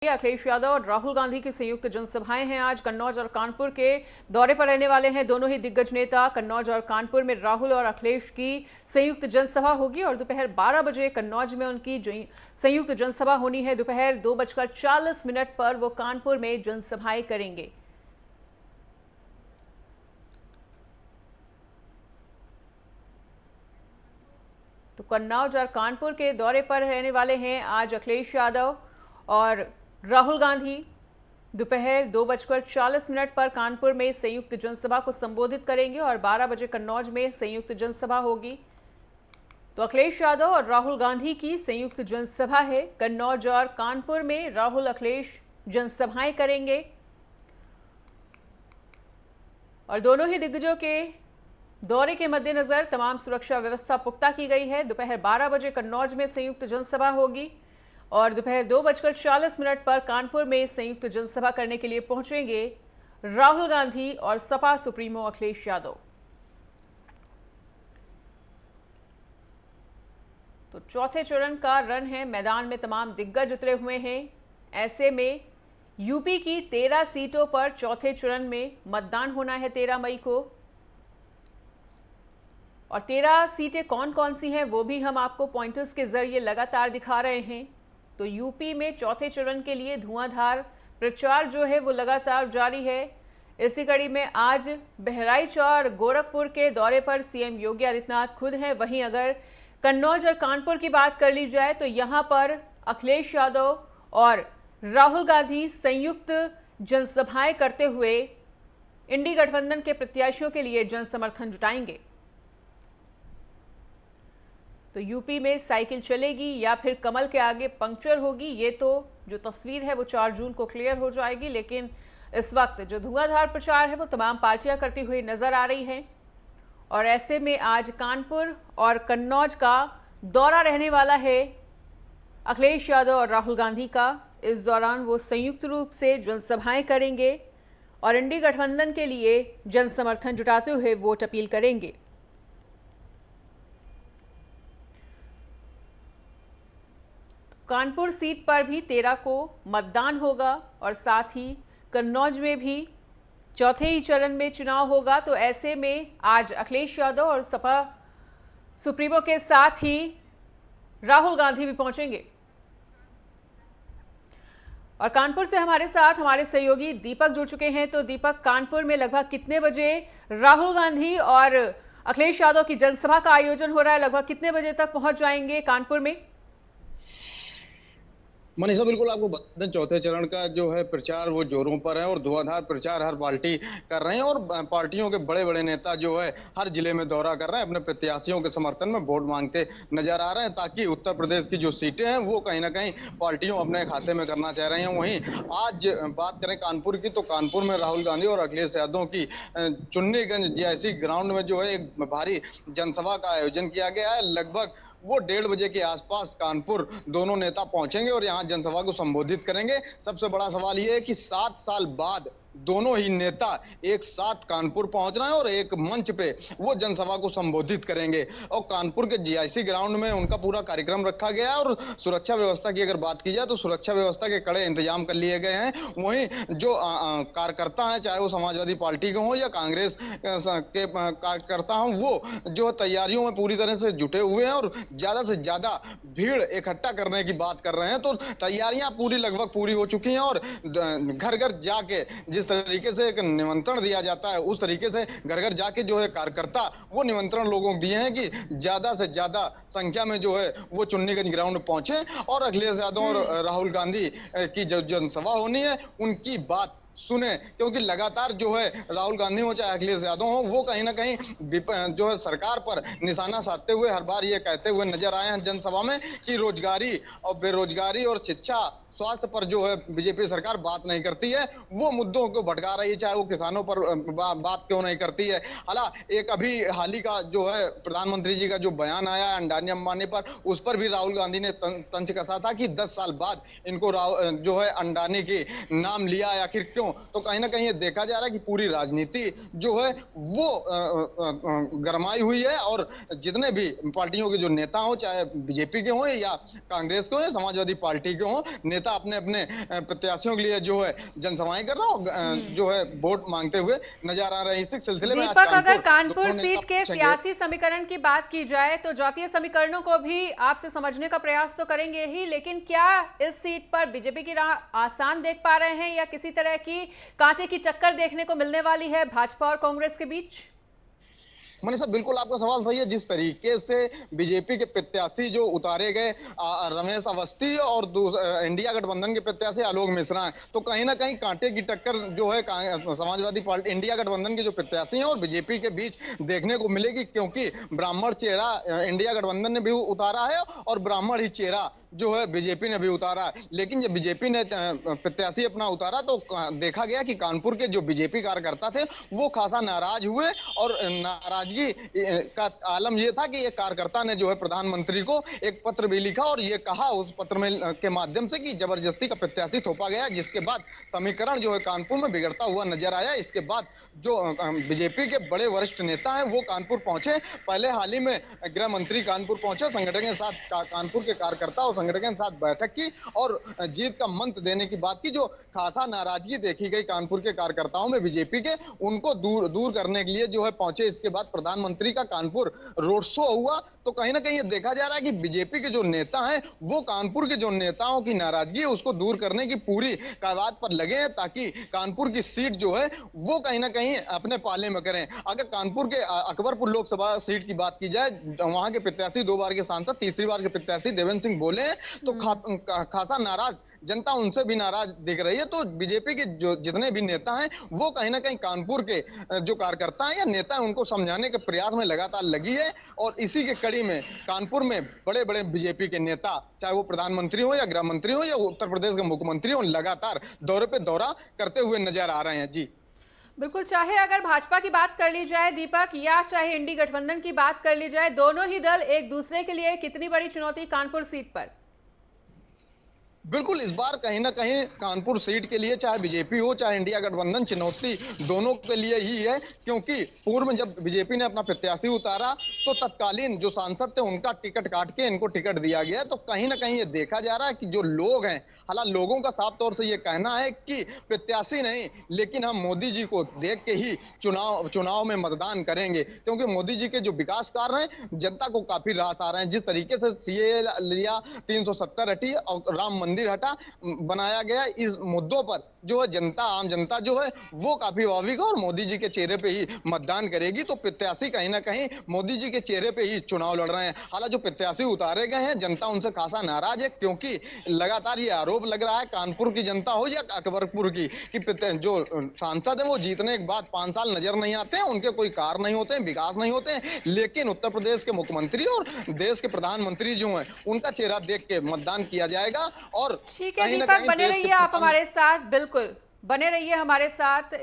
अखिलेश यादव और राहुल गांधी की संयुक्त जनसभाएं हैं। आज कन्नौज और कानपुर के दौरे पर रहने वाले हैं दोनों ही दिग्गज नेता। कन्नौज और कानपुर में राहुल और अखिलेश की संयुक्त जनसभा होगी और दोपहर 12 बजे कन्नौज में उनकी संयुक्त जनसभा होनी है। दोपहर 2:40 पर वो कानपुर में जनसभाएं करेंगे। तो कन्नौज और कानपुर के दौरे पर रहने वाले हैं आज अखिलेश यादव और राहुल गांधी। दोपहर 2:40 पर कानपुर में संयुक्त जनसभा को संबोधित करेंगे और 12 बजे कन्नौज में संयुक्त जनसभा होगी। तो अखिलेश यादव और राहुल गांधी की संयुक्त जनसभा है। कन्नौज और कानपुर में राहुल अखिलेश जनसभाएं करेंगे और दोनों ही दिग्गजों के दौरे के मद्देनजर तमाम सुरक्षा व्यवस्था पुख्ता की गई है। दोपहर 12 बजे कन्नौज में संयुक्त जनसभा होगी और दोपहर 2:40 पर कानपुर में संयुक्त जनसभा करने के लिए पहुंचेंगे राहुल गांधी और सपा सुप्रीमो अखिलेश यादव। तो चौथे चरण का रन है, मैदान में तमाम दिग्गज उतरे हुए हैं। ऐसे में यूपी की 13 सीटों पर चौथे चरण में मतदान होना है 13 मई को। और 13 सीटें कौन कौन सी हैं वो भी हम आपको पॉइंटर्स के जरिए लगातार दिखा रहे हैं। तो यूपी में चौथे चरण के लिए धुआंधार प्रचार जो है वो लगातार जारी है। इसी कड़ी में आज बहराइच और गोरखपुर के दौरे पर सीएम योगी आदित्यनाथ खुद हैं। वहीं अगर कन्नौज और कानपुर की बात कर ली जाए तो यहां पर अखिलेश यादव और राहुल गांधी संयुक्त जनसभाएं करते हुए इंडी गठबंधन के प्रत्याशियों के लिए जनसमर्थन जुटाएंगे। तो यूपी में साइकिल चलेगी या फिर कमल के आगे पंक्चर होगी, ये तो जो तस्वीर है वो 4 जून को क्लियर हो जाएगी। लेकिन इस वक्त जो धुआंधार प्रचार है वो तमाम पार्टियां करती हुई नजर आ रही हैं और ऐसे में आज कानपुर और कन्नौज का दौरा रहने वाला है अखिलेश यादव और राहुल गांधी का। इस दौरान वो संयुक्त रूप से जनसभाएं करेंगे और इंडी गठबंधन के लिए जनसमर्थन जुटाते हुए वोट अपील करेंगे। कानपुर सीट पर भी 13 को मतदान होगा और साथ ही कन्नौज में भी चौथे ही चरण में चुनाव होगा। तो ऐसे में आज अखिलेश यादव और सपा सुप्रीमो के साथ ही राहुल गांधी भी पहुंचेंगे। और कानपुर से हमारे साथ हमारे सहयोगी दीपक जुड़ चुके हैं। तो दीपक, कानपुर में लगभग कितने बजे राहुल गांधी और अखिलेश यादव की जनसभा का आयोजन हो रहा है? लगभग कितने बजे तक पहुंच जाएंगे कानपुर में? मनीषा, बिल्कुल आपको बता दें, चौथे चरण का जो है प्रचार वो जोरों पर है और धुआंधार प्रचार हर पार्टी कर रहे हैं और पार्टियों के बड़े बड़े नेता जो है हर जिले में दौरा कर रहे हैं, अपने प्रत्याशियों के समर्थन में वोट मांगते नजर आ रहे हैं ताकि उत्तर प्रदेश की जो सीटें हैं वो कहीं ना कहीं पार्टियों अपने खाते में करना चाह रही हैं। वहीं आज बात करें कानपुर की, तो कानपुर में राहुल गांधी और अखिलेश यादव की चुन्नीगंज जैसी ग्राउंड में जो है एक भारी जनसभा का आयोजन किया गया है। लगभग वो 1:30 बजे के आसपास कानपुर दोनों नेता पहुंचेंगे और यहाँ जनसभा को संबोधित करेंगे। सबसे बड़ा सवाल ये है कि 7 साल बाद दोनों ही नेता एक साथ कानपुर पहुंच रहे हैं और एक मंच पे वो जनसभा को संबोधित करेंगे और कानपुर के जीआईसी ग्राउंड में उनका पूरा कार्यक्रम रखा गया है। और सुरक्षा व्यवस्था की अगर बात की जाए तो सुरक्षा व्यवस्था के कड़े इंतजाम कर लिए गए हैं। वहीं जो कार्यकर्ता हैं, चाहे वो समाजवादी पार्टी के हों या कांग्रेस के कार्यकर्ता हों, वो जो तैयारियों में पूरी तरह से जुटे हुए हैं और ज्यादा से ज्यादा भीड़ इकट्ठा करने की बात कर रहे हैं। तो तैयारियां लगभग पूरी हो चुकी हैं और घर घर जाके जिस तरीके से एक निमंत्रण दिया जाता है उस तरीके से घर घर जाके जो है कार्यकर्ता वो निमंत्रण लोगों को दिए हैं कि ज्यादा से ज्यादा संख्या में जो है वो चुन्नीगंज ग्राउंड पहुंचे और अखिलेश यादव और राहुल गांधी की जो जनसभा होनी है उनकी बात सुने, क्योंकि लगातार जो है राहुल गांधी हो चाहे अखिलेश यादव हो वो कहीं ना कहीं जो है सरकार पर निशाना साधते हुए हर बार ये कहते हुए नजर आए हैं जनसभा में कि रोजगारी और बेरोजगारी और शिक्षा स्वास्थ्य पर जो है बीजेपी सरकार बात नहीं करती है, वो मुद्दों को भटका रही है, चाहे वो किसानों पर बात क्यों नहीं करती है। हालांकि एक अभी हाल ही का जो है प्रधानमंत्री जी का जो बयान आया अंडानी अंबानी पर, उस पर भी राहुल गांधी ने तंज कसा था कि 10 साल बाद इनको जो है अंडानी की नाम लिया, आखिर क्यों? तो कहीं ना कहीं ये देखा जा रहा है कि पूरी राजनीति जो है वो गरमाई हुई है और जितने भी पार्टियों के जो नेता हो, चाहे बीजेपी के हों या कांग्रेस के हों या समाजवादी पार्टी के हों, नेता नेता अपने अपने प्रत्याशियों के लिए जो है जनसभाएं कर रहा और जो है वोट मांगते हुए नजर आ रहे हैं। इस सिलसिले में आज दीपक, अगर कानपुर दोनों सीट नेता के पहुंचेंगे। सियासी समीकरण की बात की जाए तो जातीय समीकरणों को भी आपसे समझने का प्रयास तो करेंगे ही, लेकिन क्या इस सीट पर बीजेपी की राह आसान देख पा रहे हैं या किसी तरह की कांटे की टक्कर देखने को मिलने वाली है भाजपा और कांग्रेस के बीच? मनीषा, बिल्कुल आपका सवाल सही है। जिस तरीके से बीजेपी के प्रत्याशी जो उतारे गए रमेश अवस्थी और इंडिया गठबंधन के प्रत्याशी आलोक मिश्रा हैं, तो कहीं ना कहीं कांटे की टक्कर जो है समाजवादी पार्टी इंडिया गठबंधन के जो प्रत्याशी हैं और बीजेपी के बीच देखने को मिलेगी, क्योंकि ब्राह्मण चेहरा इंडिया गठबंधन ने भी उतारा है और ब्राह्मण ही चेहरा जो है बीजेपी ने भी उतारा है। लेकिन जब बीजेपी ने प्रत्याशी अपना उतारा तो देखा गया कि कानपुर के जो बीजेपी कार्यकर्ता थे वो खासा नाराज हुए और नाराज का आलम यह था कि एक कार्यकर्ता ने जो है प्रधानमंत्री को एक पत्र भी लिखा और ये कहा उस पत्र में के माध्यम से कि जबरदस्ती का प्रत्याशी थोपा गया, जिसके बाद समीकरण जो है कानपुर में बिगड़ता हुआ नजर आया। इसके बाद जो बीजेपी के बड़े वरिष्ठ नेता हैं वो कानपुर पहुंचे। पहले हाल ही में गृह मंत्री कानपुर पहुंचे, संगठन के साथ कानपुर के कार्यकर्ता और संगठन के साथ बैठक की और जीत का मंत्र देने की बात की। जो खासा नाराजगी देखी गई कानपुर के कार्यकर्ताओं में बीजेपी के, उनको दूर करने के लिए जो है पहुंचे। इसके बाद प्रधानमंत्री का कानपुर रोड शो हुआ। तो कहीं ना कहीं ये देखा जा रहा है कि बीजेपी के जो नेता हैं वो कानपुर के जो नेताओं की नाराजगी है उसको दूर करने की पूरी कवायद पर लगे हैं, ताकि कानपुर की सीट जो है वो कहीं ना कहीं अपने पाले में करें। अगर कानपुर के अकबरपुर लोकसभा सीट की बात की जाए, वहां के प्रत्याशी 2 बार के सांसद, तीसरी बार के प्रत्याशी देवेंद्र सिंह बोले हैं, तो खासा नाराज जनता उनसे भी नाराज दिख रही है। तो बीजेपी के जो जितने भी नेता हैं वो कहीं ना कहीं कानपुर के जो कार्यकर्ता हैं या नेता हैं उनको समझाने के प्रयास में लगातार लगी है। और इसी के कड़ी में कानपुर में बड़े बड़े बीजेपी के नेता, चाहे वो प्रधानमंत्री हो या गृह मंत्री हो या उत्तर प्रदेश के मुख्यमंत्री हो, लगातार दौरे पे दौरा करते हुए नजर आ रहे हैं। जी बिल्कुल, चाहे अगर भाजपा की बात कर ली जाए दीपक या चाहे इंडी गठबंधन की बात कर ली जाए, दोनों ही दल एक दूसरे के लिए कितनी बड़ी चुनौती कानपुर सीट पर? बिल्कुल, इस बार कहीं ना कहीं कानपुर सीट के लिए चाहे बीजेपी हो चाहे इंडिया गठबंधन, चुनौती दोनों के लिए ही है। क्योंकि पूर्व में जब बीजेपी ने अपना प्रत्याशी उतारा तो तत्कालीन जो सांसद थे उनका टिकट काट के इनको टिकट दिया गया। तो कहीं ना कहीं ये देखा जा रहा है कि जो लोग हैं, हालांकि लोगों का साफ तौर से ये कहना है कि प्रत्याशी नहीं, लेकिन हम मोदी जी को देख के ही चुनाव में मतदान करेंगे, क्योंकि मोदी जी के जो विकास कार्य हैं जनता को काफी रास आ रहे हैं। जिस तरीके से सीए लिया, 370 हटी और राम मंदिर हटा बनाया गया, इस मुद्दों पर जो है जनता, आम जनता जो है वो काफी भावुक है और मोदी जी के चेहरे पे ही मतदान करेगी। तो प्रत्याशी कहीं ना कहीं मोदी जी के चेहरे पे ही चुनाव लड़ रहे हैं। हालांकि जो प्रत्याशी उतारे गए हैं जनता उनसे खासा नाराज है, क्योंकि लगातार ये आरोप लग रहा है कानपुर की जनता हो या अकबरपुर की कि जो सांसद है वो जीतने के बाद 5 साल नजर नहीं आते हैं, उनके कोई कार्य नहीं होते हैं, विकास नहीं होते हैं। लेकिन उत्तर प्रदेश के मुख्यमंत्री और देश के प्रधानमंत्री जो है उनका चेहरा देख के मतदान किया जाएगा। और ठीक है दीपक, बने रहिए आप हमारे साथ, बिल्कुल बने रहिए हमारे साथ।